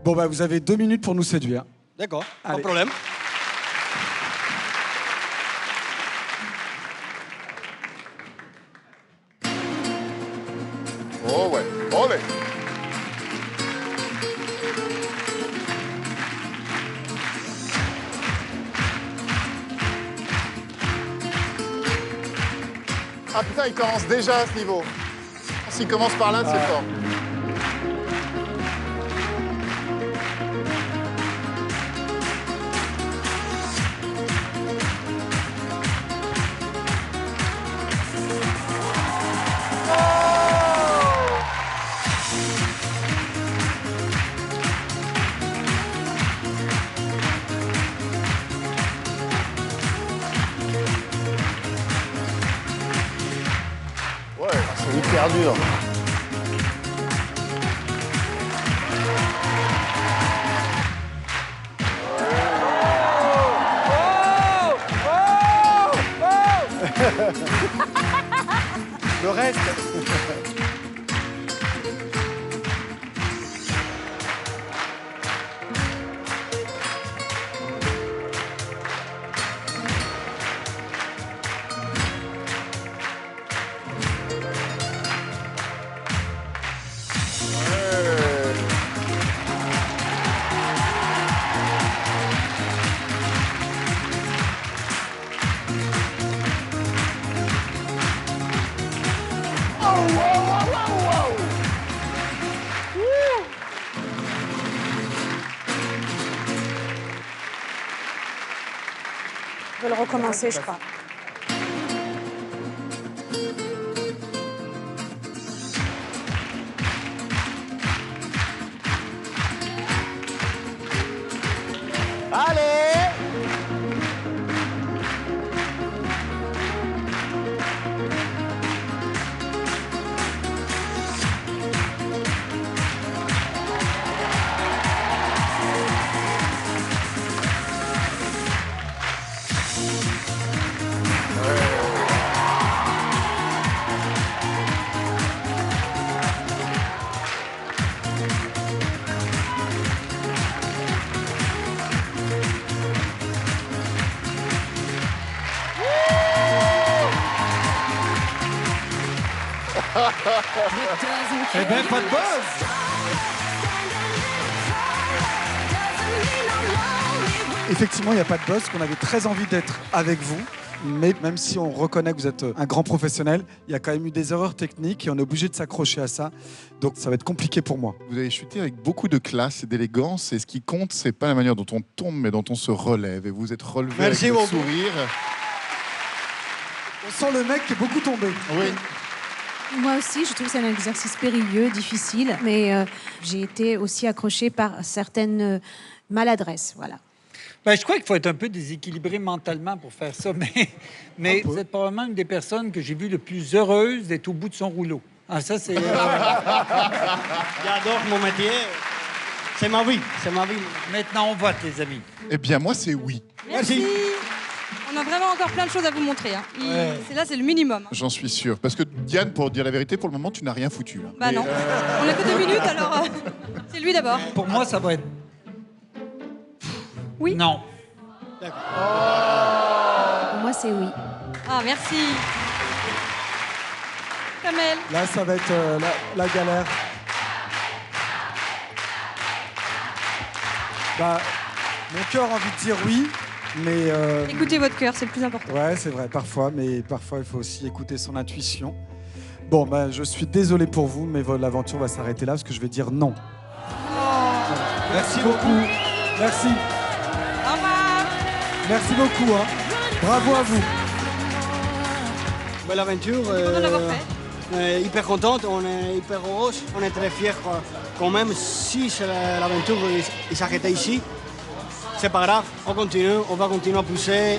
Bon, bah, vous avez 2 minutes pour nous séduire. D'accord, pas Allez. de problème. Oh ouais, olé. Ah putain, il commence déjà à ce niveau. S'il commence par là, c'est fort. Ouais, c'est hyper dur. Le reste. Je vais le recommencer, je crois. Allez! Eh ben, pas de buzz. Effectivement, il n'y a pas de buzz, qu'on avait très envie d'être avec vous. Mais même si on reconnaît que vous êtes un grand professionnel, il y a quand même eu des erreurs techniques et on est obligé de s'accrocher à ça. Donc ça va être compliqué pour moi. Vous avez chuté avec beaucoup de classe et d'élégance. Et ce qui compte, c'est pas la manière dont on tombe, mais dont on se relève. Et vous êtes relevé Merci avec le beaucoup. sourire. On sent le mec qui est beaucoup tombé. Oui. Moi aussi, je trouve que c'est un exercice périlleux, difficile, mais j'ai été aussi accrochée par certaines maladresses, voilà. Ben, je crois qu'il faut être un peu déséquilibré mentalement pour faire ça, mais vous êtes probablement une des personnes que j'ai vues le plus heureuse d'être au bout de son rouleau. Ah, ça, c'est... J'adore mon métier. C'est ma vie, c'est ma vie. Maintenant, on vote, les amis. Eh bien, moi, c'est oui. Merci. On a vraiment encore plein de choses à vous montrer. Hein. C'est le minimum. J'en suis sûr. Parce que Diane, pour dire la vérité, pour le moment, tu n'as rien foutu. Hein. Bah non. On a que 2 minutes, alors c'est lui d'abord. Pour moi, ça va être... Oui. Non. Pour moi, c'est oui. Ah, merci. Kamel. Là, ça va être la galère. Bah, mon cœur a envie de dire oui, mais... Écoutez votre cœur, c'est le plus important. Ouais, c'est vrai, parfois, mais parfois, il faut aussi écouter son intuition. Bon, bah, je suis désolé pour vous, mais l'aventure va s'arrêter là, parce que je vais dire non. Merci beaucoup. Merci. Au revoir. Merci beaucoup. Hein. Bravo à vous. Belle aventure. Content d'avoir fait. On est hyper contente, on est hyper heureuse, on est très fiers. Quand même, si l'aventure s'arrêtait ici, c'est pas grave, on continue, on va continuer à pousser